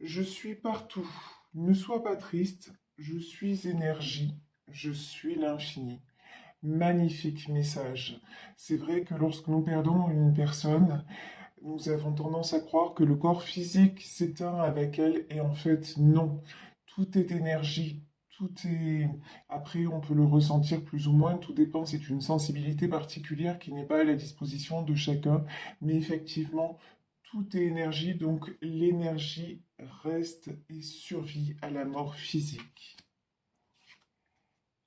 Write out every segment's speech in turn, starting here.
Je suis partout. Ne sois pas triste. Je suis énergie. Je suis l'infini. Magnifique message. C'est vrai que lorsque nous perdons une personne, nous avons tendance à croire que le corps physique s'éteint avec elle et en fait non. Tout est énergie. Tout est... Après, on peut le ressentir plus ou moins, tout dépend, c'est une sensibilité particulière qui n'est pas à la disposition de chacun, mais effectivement, tout est énergie, donc l'énergie reste et survit à la mort physique.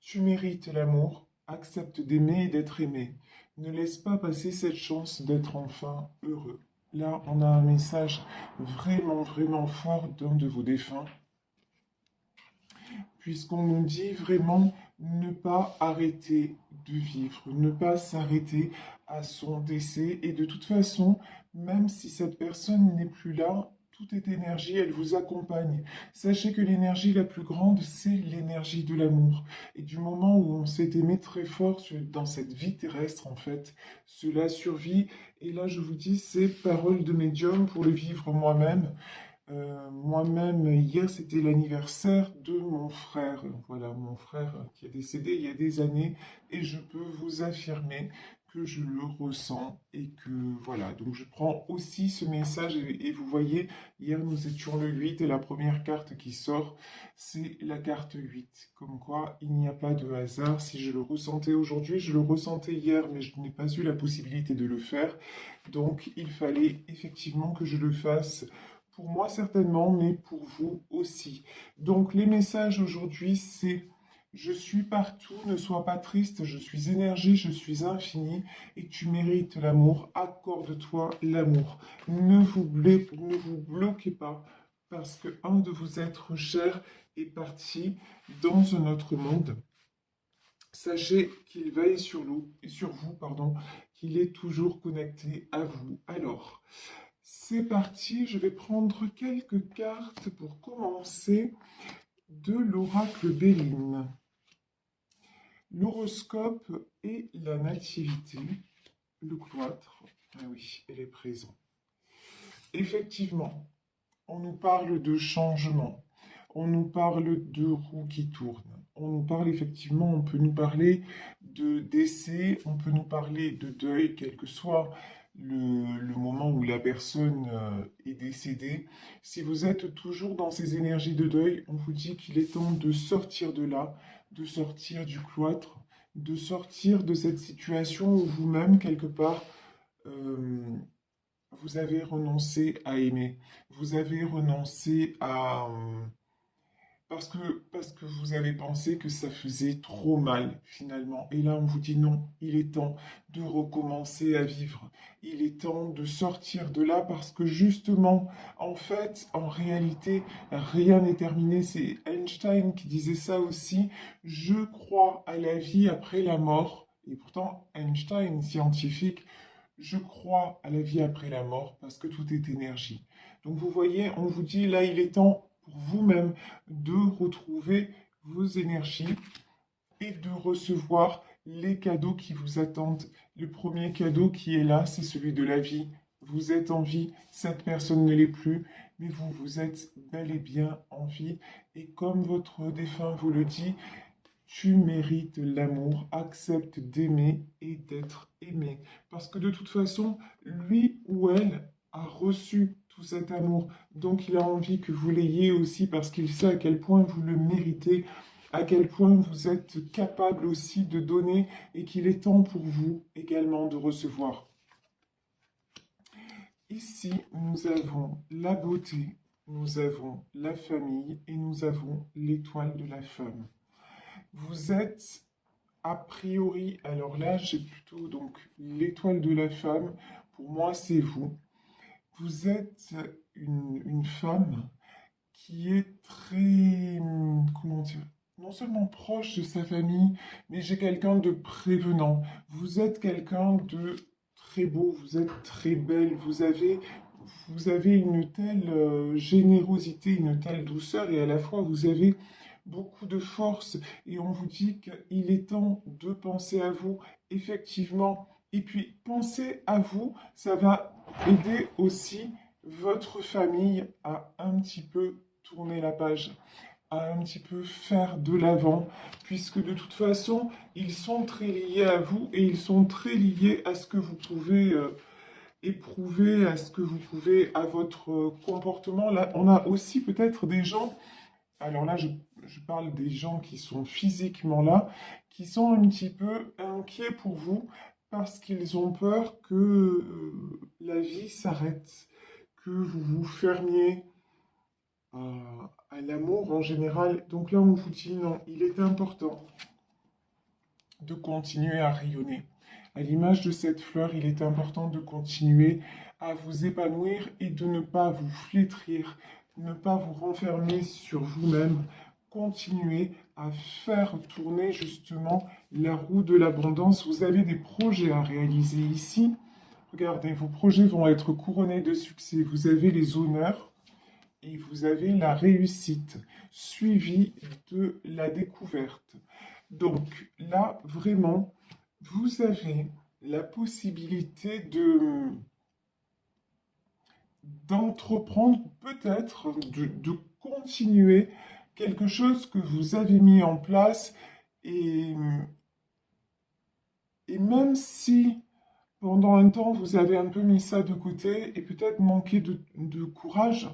Tu mérites l'amour, accepte d'aimer et d'être aimé. Ne laisse pas passer cette chance d'être enfin heureux. Là, on a un message vraiment, vraiment fort d'un de vos défunts, puisqu'on nous dit vraiment ne pas arrêter de vivre, ne pas s'arrêter à son décès. Et de toute façon, même si cette personne n'est plus là, tout est énergie, elle vous accompagne. Sachez que l'énergie la plus grande, c'est l'énergie de l'amour. Et du moment où on s'est aimé très fort dans cette vie terrestre, en fait, cela survit. Et là, je vous dis, c'est parole de médium pour le vivre moi-même. Moi-même, hier, c'était l'anniversaire de mon frère. Voilà, mon frère qui est décédé il y a des années. Et je peux vous affirmer que je le ressens et que voilà. Donc, je prends aussi ce message. Et vous voyez, hier, nous étions le 8 et la première carte qui sort, c'est la carte 8. Comme quoi, il n'y a pas de hasard. Si je le ressentais aujourd'hui, je le ressentais hier, mais je n'ai pas eu la possibilité de le faire. Donc, il fallait effectivement que je le fasse pour moi certainement, mais pour vous aussi. Donc les messages aujourd'hui, c'est je suis partout, ne sois pas triste, je suis énergie, je suis infini et tu mérites l'amour. Accorde-toi l'amour. Ne vous bloquez pas parce que un de vos êtres chers est parti dans un autre monde. Sachez qu'il veille sur vous, pardon, qu'il est toujours connecté à vous. Alors, c'est parti, je vais prendre quelques cartes pour commencer de l'oracle Béline. L'horoscope et la nativité, le cloître, ah oui, elle est présente. Effectivement, on nous parle de changement, on nous parle de roues qui tournent, on nous parle effectivement, on peut nous parler de décès, on peut nous parler de deuil, quel que soit le moment où la personne est décédée. Si vous êtes toujours dans ces énergies de deuil, on vous dit qu'il est temps de sortir de là, de sortir du cloître, de sortir de cette situation où vous-même, quelque part, euh, vous avez renoncé à aimer, vous avez renoncé à... parce que vous avez pensé que ça faisait trop mal finalement. Et là, on vous dit non, il est temps de recommencer à vivre. Il est temps de sortir de là parce que justement, en fait, en réalité, rien n'est terminé. C'est Einstein qui disait ça aussi. Je crois à la vie après la mort. Et pourtant, Einstein, scientifique, je crois à la vie après la mort parce que tout est énergie. Donc vous voyez, on vous dit là, il est temps pour vous-même de retrouver vos énergies et de recevoir les cadeaux qui vous attendent. Le premier cadeau qui est là, c'est celui de la vie. Vous êtes en vie, cette personne ne l'est plus, mais vous, vous êtes bel et bien en vie. Et comme votre défunt vous le dit, tu mérites l'amour, accepte d'aimer et d'être aimé. Parce que de toute façon, lui ou elle a reçu tout cet amour. Donc il a envie que vous l'ayez aussi parce qu'il sait à quel point vous le méritez, à quel point vous êtes capable aussi de donner et qu'il est temps pour vous également de recevoir. Ici, nous avons la beauté, nous avons la famille et nous avons l'étoile de la femme. Vous êtes a priori, alors là, j'ai plutôt donc l'étoile de la femme. Pour moi, c'est vous. Vous êtes une femme qui est très, comment dire, non seulement proche de sa famille, mais j'ai quelqu'un de prévenant. Vous êtes quelqu'un de très beau, vous êtes très belle, vous avez une telle générosité, une telle douceur, et à la fois vous avez beaucoup de force, et on vous dit qu'il est temps de penser à vous, effectivement. Et puis, penser à vous, ça va aider aussi votre famille a un petit peu tourné la page, a un petit peu faire de l'avant, puisque de toute façon, ils sont très liés à vous et ils sont très liés à ce que vous pouvez éprouver, à ce que vous pouvez, à votre comportement. Là, on a aussi peut-être des gens, alors là, je parle des gens qui sont physiquement là, qui sont un petit peu inquiets pour vous parce qu'ils ont peur que la vie s'arrête, que vous vous fermiez à l'amour en général. Donc là, on vous dit non, il est important de continuer à rayonner. À l'image de cette fleur, il est important de continuer à vous épanouir et de ne pas vous flétrir, ne pas vous renfermer sur vous-même. Continuez à faire tourner justement la roue de l'abondance. Vous avez des projets à réaliser ici. Regardez, vos projets vont être couronnés de succès. Vous avez les honneurs et vous avez la réussite, suivie de la découverte. Donc là, vraiment, vous avez la possibilité d'entreprendre, peut-être de continuer quelque chose que vous avez mis en place et, et même si pendant un temps vous avez un peu mis ça de côté et peut-être manqué de courage,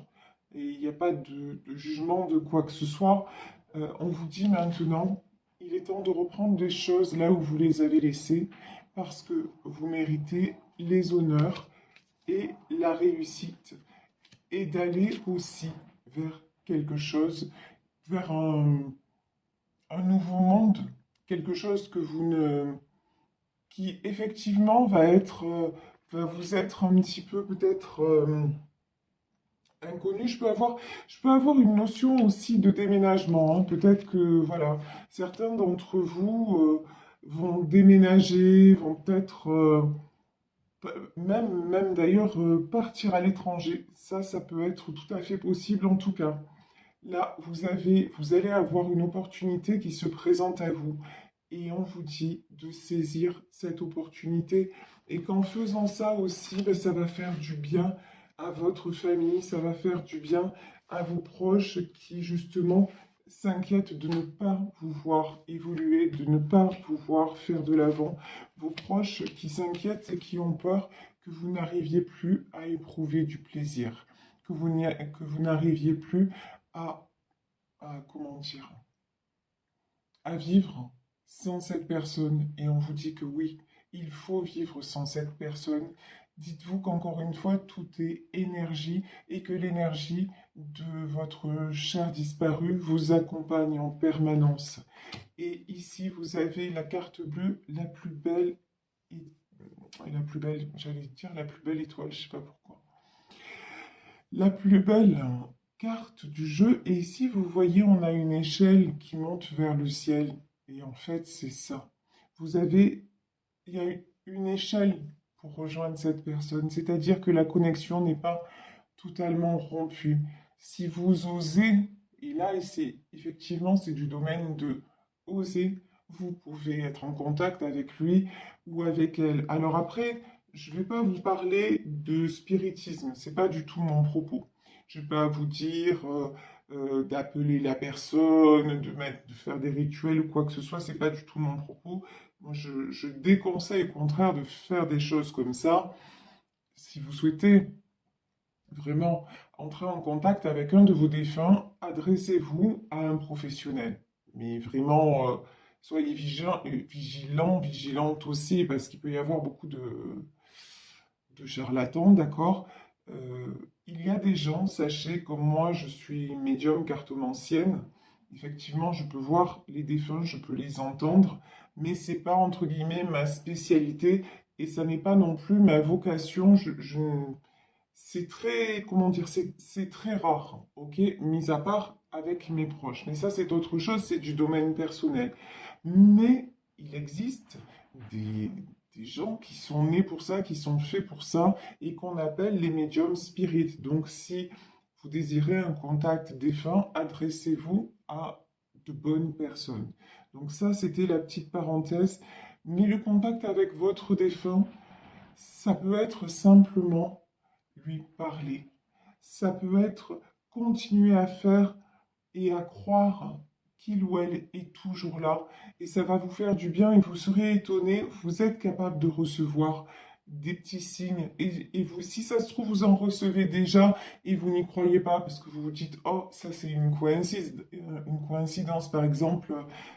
et il n'y a pas de jugement de quoi que ce soit, on vous dit maintenant, il est temps de reprendre des choses là où vous les avez laissées parce que vous méritez les honneurs et la réussite et d'aller aussi vers quelque chose, vers un nouveau monde, quelque chose que vous ne, qui effectivement va être, va vous être un petit peu peut-être inconnu. Je peux avoir une notion aussi de déménagement, hein. Peut-être que voilà, certains d'entre vous vont déménager, vont peut-être même d'ailleurs partir à l'étranger. Ça peut être tout à fait possible en tout cas. Là, vous allez avoir une opportunité qui se présente à vous et on vous dit de saisir cette opportunité et qu'en faisant ça aussi, ben, ça va faire du bien à votre famille, ça va faire du bien à vos proches qui justement s'inquiètent de ne pas vous voir évoluer, de ne pas vous voir faire de l'avant, vos proches qui s'inquiètent et qui ont peur que vous n'arriviez plus à éprouver du plaisir, que vous n'arriviez plus à, comment dire, à vivre sans cette personne. Et on vous dit que oui, il faut vivre sans cette personne. Dites-vous qu'encore une fois, tout est énergie et que l'énergie de votre cher disparu vous accompagne en permanence. Et ici, vous avez la carte bleue la plus belle, la plus belle, j'allais dire la plus belle étoile, je sais pas pourquoi. La plus belle carte du jeu. Et ici, vous voyez, on a une échelle qui monte vers le ciel. Et en fait, c'est ça. Vous avez, il y a une échelle pour rejoindre cette personne. C'est-à-dire que la connexion n'est pas totalement rompue. Si vous osez, et là, c'est effectivement, c'est du domaine de oser, vous pouvez être en contact avec lui ou avec elle. Alors après, je ne vais pas vous parler de spiritisme, c'est pas du tout mon propos. Je ne vais pas vous dire d'appeler la personne, de faire des rituels ou quoi que ce soit, c'est pas du tout mon propos. Moi, je déconseille au contraire de faire des choses comme ça. Si vous souhaitez vraiment entrer en contact avec un de vos défunts, adressez-vous à un professionnel. Mais vraiment, soyez vigilante aussi, parce qu'il peut y avoir beaucoup de charlatans, d'accord? Il y a des gens, sachez, comme moi, je suis médium cartomancienne. Effectivement, je peux voir les défunts, je peux les entendre, mais c'est pas entre guillemets ma spécialité et ça n'est pas non plus ma vocation. C'est très, comment dire, c'est très rare, ok? Mis à part avec mes proches. Mais ça, c'est autre chose, c'est du domaine personnel. Mais il existe des, des gens qui sont nés pour ça, qui sont faits pour ça, et qu'on appelle les médiums spirites. Donc, si vous désirez un contact défunt, adressez-vous à de bonnes personnes. Donc ça, c'était la petite parenthèse. Mais le contact avec votre défunt, ça peut être simplement lui parler. ça peut être continuer à faire et à croire qu'il ou elle est toujours là. Et ça va vous faire du bien et vous serez étonné, vous êtes capable de recevoir des petits signes. Et vous, si ça se trouve, vous en recevez déjà et vous n'y croyez pas parce que vous vous dites, oh, ça c'est une coïncidence. Par exemple,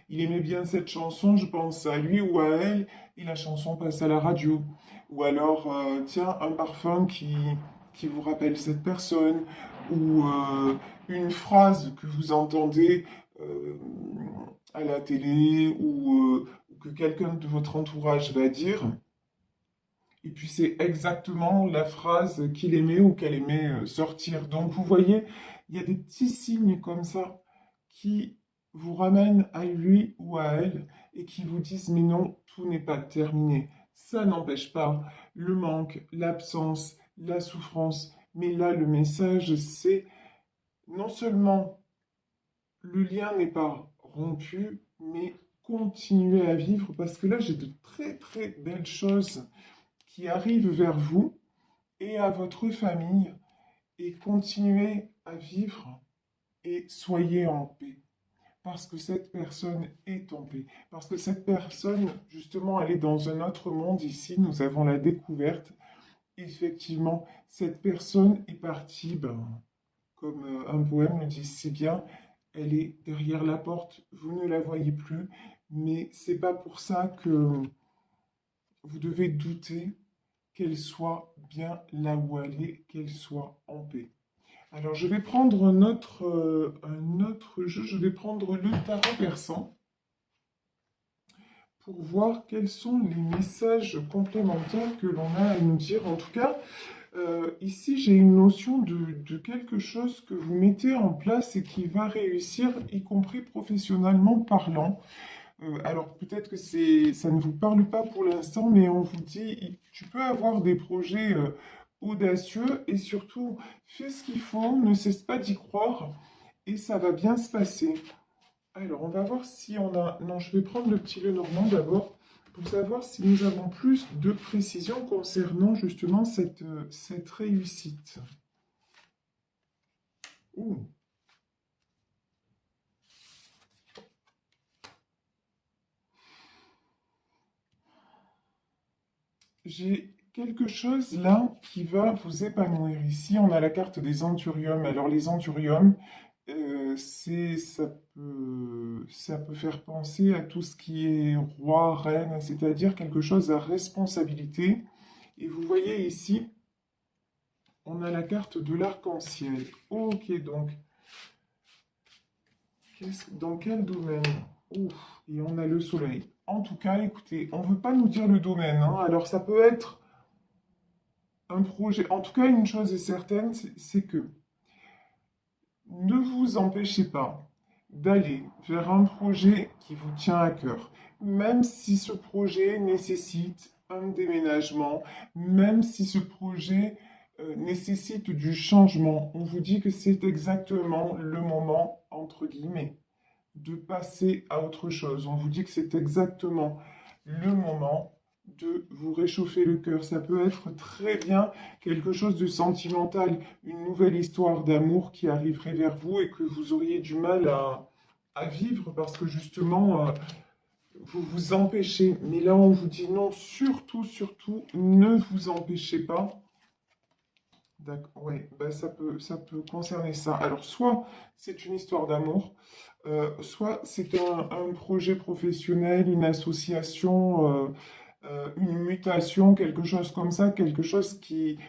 il aimait bien cette chanson, je pense à lui ou à elle, et la chanson passe à la radio. Ou alors, tiens, un parfum qui vous rappelle cette personne, ou une phrase que vous entendez euh, à la télé ou que quelqu'un de votre entourage va dire. Et puis c'est exactement la phrase qu'il aimait ou qu'elle aimait sortir. Donc vous voyez, il y a des petits signes comme ça qui vous ramènent à lui ou à elle et qui vous disent mais non, tout n'est pas terminé. Ça n'empêche pas le manque, l'absence, la souffrance. Mais là, le message, c'est non seulement le lien n'est pas rompu, mais continuez à vivre parce que là, j'ai de très très belles choses qui arrivent vers vous et à votre famille et continuez à vivre et soyez en paix. Parce que cette personne est en paix. Parce que cette personne, justement, elle est dans un autre monde ici. Nous avons la découverte. Effectivement, cette personne est partie, ben, comme un poème le dit si bien, elle est derrière la porte, vous ne la voyez plus, mais c'est pas pour ça que vous devez douter qu'elle soit bien là où elle est, qu'elle soit en paix. Alors je vais prendre un autre jeu, je vais prendre le tarot persan pour voir quels sont les messages complémentaires que l'on a à nous dire. En tout cas, ici, j'ai une notion de quelque chose que vous mettez en place et qui va réussir, y compris professionnellement parlant. Alors peut-être que ça ne vous parle pas pour l'instant, mais on vous dit, tu peux avoir des projets audacieux et surtout, fais ce qu'il faut, ne cesse pas d'y croire et ça va bien se passer. Alors, on va voir si on a... Non, je vais prendre le petit Lenormand d'abord pour savoir si nous avons plus de précision concernant justement cette réussite. Ouh. J'ai quelque chose là qui va vous épanouir. Ici, on a la carte des Anthuriums. Alors, les Anthuriums, ça peut faire penser à tout ce qui est roi, reine, c'est-à-dire quelque chose à responsabilité. Et vous voyez ici, on a la carte de l'arc-en-ciel. Ok, donc, dans quel domaine? Ouf, et on a le soleil. En tout cas, écoutez, on ne veut pas nous dire le domaine, hein. Alors, ça peut être un projet. En tout cas, une chose est certaine, c'est que ne vous empêchez pas d'aller vers un projet qui vous tient à cœur, même si ce projet nécessite un déménagement, même si ce projet nécessite du changement. On vous dit que c'est exactement le moment, entre guillemets, de passer à autre chose. On vous dit que c'est exactement le moment de vous réchauffer le cœur. Ça peut être très bien quelque chose de sentimental, une nouvelle histoire d'amour qui arriverait vers vous et que vous auriez du mal à vivre parce que justement, vous vous empêchez. Mais là, on vous dit non, surtout, surtout, ne vous empêchez pas. D'accord, ouais, ben ça peut concerner ça. Alors, soit c'est une histoire d'amour, soit c'est un projet professionnel, une association, une mutation, quelque chose comme ça, quelque chose qui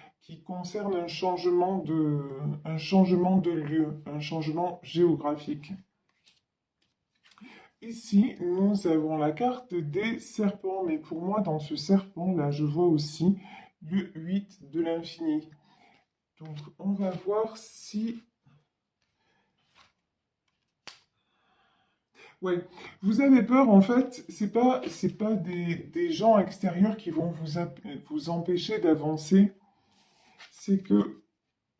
concerne un changement de lieu, un changement géographique. Ici, nous avons la carte des serpents, mais pour moi, dans ce serpent-là, je vois aussi le 8 de l'infini. Donc, on va voir si... Ouais, vous avez peur, en fait, c'est pas des gens extérieurs qui vont vous empêcher d'avancer, c'est que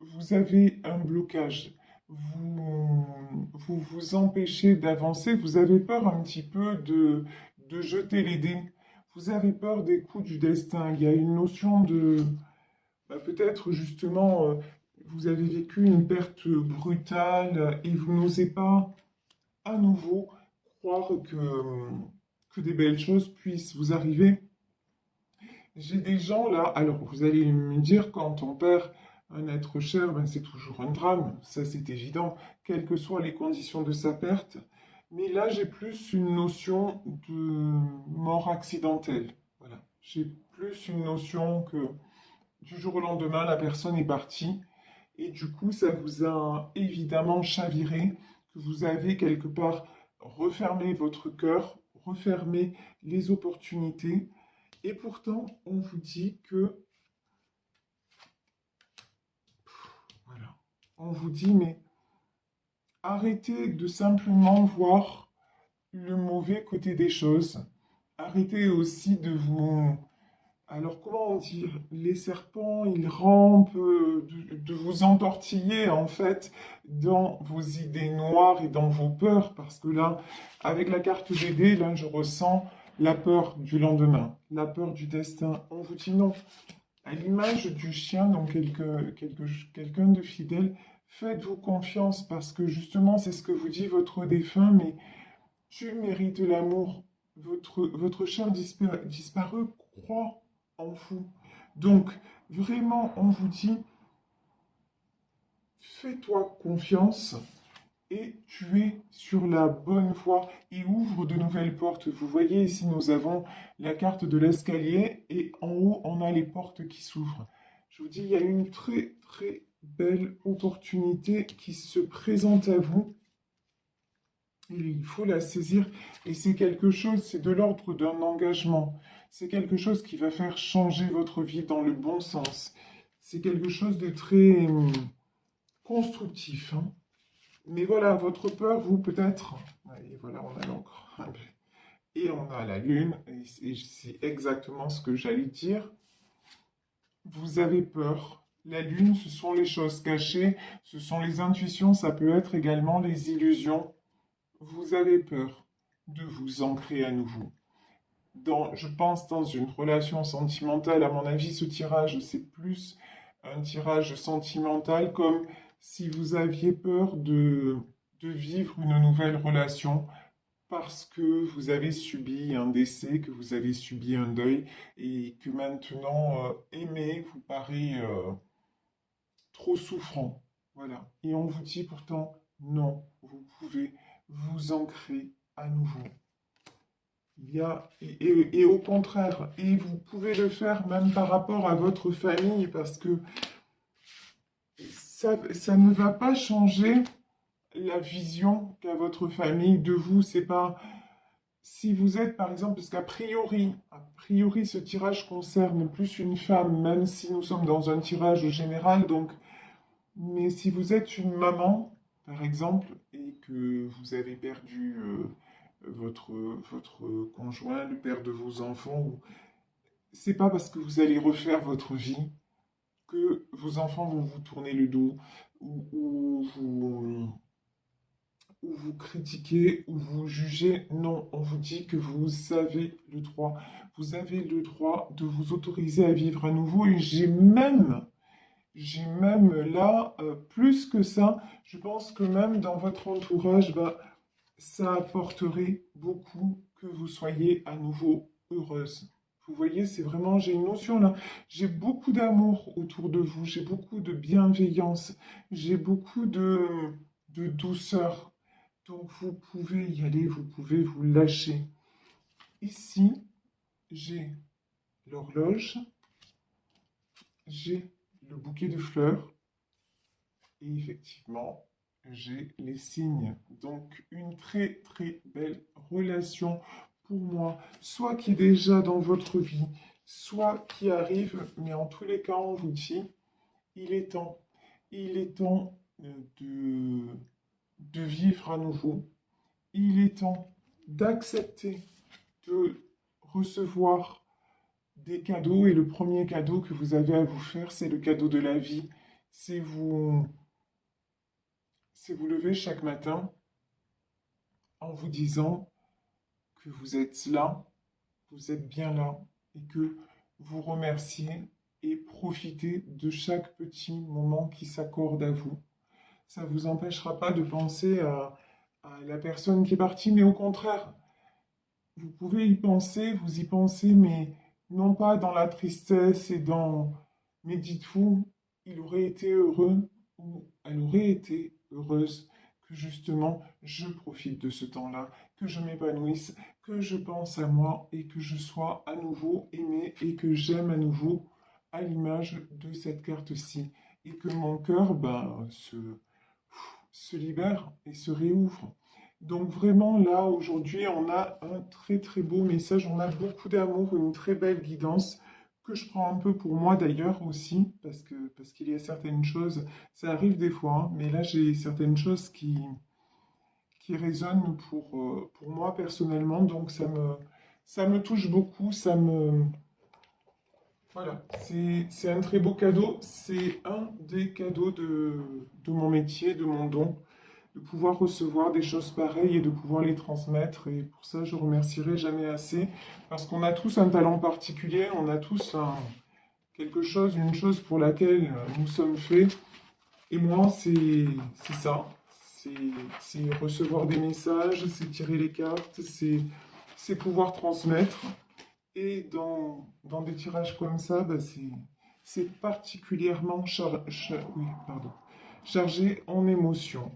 vous avez un blocage. Vous empêchez d'avancer, vous avez peur un petit peu de jeter les dés. Vous avez peur des coups du destin. Il y a une notion de, bah, peut-être justement, vous avez vécu une perte brutale et vous n'osez pas à nouveau croire que des belles choses puissent vous arriver. J'ai des gens là, alors vous allez me dire, quand on perd un être cher, ben c'est toujours un drame, ça c'est évident, quelles que soient les conditions de sa perte. Mais là, j'ai plus une notion de mort accidentelle. Voilà. J'ai plus une notion que du jour au lendemain, la personne est partie. Et du coup, ça vous a évidemment chaviré, que vous avez quelque part refermé votre cœur, refermé les opportunités. Et pourtant, on vous dit que, voilà, on vous dit, mais arrêtez de simplement voir le mauvais côté des choses. Arrêtez aussi de vous... Alors, comment dire? Les serpents, ils rampent, de vous entortiller, en fait, dans vos idées noires et dans vos peurs. Parce que là, avec la carte des dés, là, je ressens la peur du lendemain, la peur du destin. On vous dit non. À l'image du chien, donc quelqu'un de fidèle, faites-vous confiance parce que justement, c'est ce que vous dit votre défunt, mais tu mérites l'amour. Votre cher disparu croit en vous. Donc, vraiment, on vous dit, fais-toi confiance et tu es sur la bonne voie et ouvre de nouvelles portes. Vous voyez ici, nous avons la carte de l'escalier et en haut, on a les portes qui s'ouvrent. Je vous dis, il y a une très, très belle opportunité qui se présente à vous. Il faut la saisir et c'est quelque chose, c'est de l'ordre d'un engagement. C'est quelque chose qui va faire changer votre vie dans le bon sens. C'est quelque chose de très constructif, hein. Mais voilà, votre peur, vous peut-être, et voilà, on a l'encre, et on a la lune, et c'est exactement ce que j'allais dire. Vous avez peur. La lune, ce sont les choses cachées, ce sont les intuitions, ça peut être également les illusions. Vous avez peur de vous ancrer à nouveau. Je pense dans une relation sentimentale, à mon avis, ce tirage, c'est plus un tirage sentimental, comme si vous aviez peur de vivre une nouvelle relation parce que vous avez subi un décès, que vous avez subi un deuil, et que maintenant aimer vous paraît trop souffrant. Voilà. Et on vous dit pourtant, non, vous pouvez vous ancrer à nouveau. Et au contraire, et vous pouvez le faire même par rapport à votre famille, parce que ça ne va pas changer la vision qu'a votre famille de vous. C'est pas si vous êtes par exemple, parce a priori, ce tirage concerne plus une femme, même si nous sommes dans un tirage général. Donc, mais si vous êtes une maman, par exemple, et que vous avez perdu votre conjoint, le père de vos enfants, c'est pas parce que vous allez refaire votre vie que vos enfants vont vous tourner le dos ou vous critiquer ou vous juger. Non, on vous dit que vous avez le droit. Vous avez le droit de vous autoriser à vivre à nouveau. Et j'ai même là, plus que ça, je pense que même dans votre entourage, bah, ça apporterait beaucoup que vous soyez à nouveau heureuse. Vous voyez, c'est vraiment, j'ai une notion là, j'ai beaucoup d'amour autour de vous, j'ai beaucoup de bienveillance, j'ai beaucoup de douceur. Donc vous pouvez y aller, vous pouvez vous lâcher. Ici, j'ai l'horloge, j'ai le bouquet de fleurs et effectivement, j'ai les signes. Donc une très très belle relation pour moi, soit qui est déjà dans votre vie, soit qui arrive, mais en tous les cas, on vous dit, il est temps, il est temps de, de vivre à nouveau. Il est temps d'accepter de recevoir des cadeaux et le premier cadeau que vous avez à vous faire, c'est le cadeau de la vie. C'est vous, c'est vous lever chaque matin en vous disant que vous êtes là, vous êtes bien là et que vous remerciez et profitez de chaque petit moment qui s'accorde à vous. Ça ne vous empêchera pas de penser à la personne qui est partie, mais au contraire, vous pouvez y penser, vous y pensez, mais non pas dans la tristesse et dans... Mais dites-vous, il aurait été heureux ou elle aurait été heureuse que justement je profite de ce temps-là, que je m'épanouisse, que je pense à moi et que je sois à nouveau aimé et que j'aime à nouveau à l'image de cette carte-ci. Et que mon cœur se libère et se réouvre. Donc vraiment là, aujourd'hui, on a un très très beau message, on a beaucoup d'amour, une très belle guidance que je prends un peu pour moi d'ailleurs aussi, parce qu'il y a certaines choses, ça arrive des fois, hein, mais là j'ai certaines choses qui résonnent pour moi personnellement, donc ça me touche beaucoup, voilà, c'est un très beau cadeau, c'est un des cadeaux de mon métier, de mon don de pouvoir recevoir des choses pareilles et de pouvoir les transmettre. Et pour ça, je remercierai jamais assez, parce qu'on a tous un talent particulier, on a tous quelque chose, une chose pour laquelle nous sommes faits. Et moi, c'est ça. C'est c'est recevoir des messages, c'est tirer les cartes, c'est pouvoir transmettre. Et dans des tirages comme ça, bah, c'est particulièrement oui, pardon, chargé en émotions.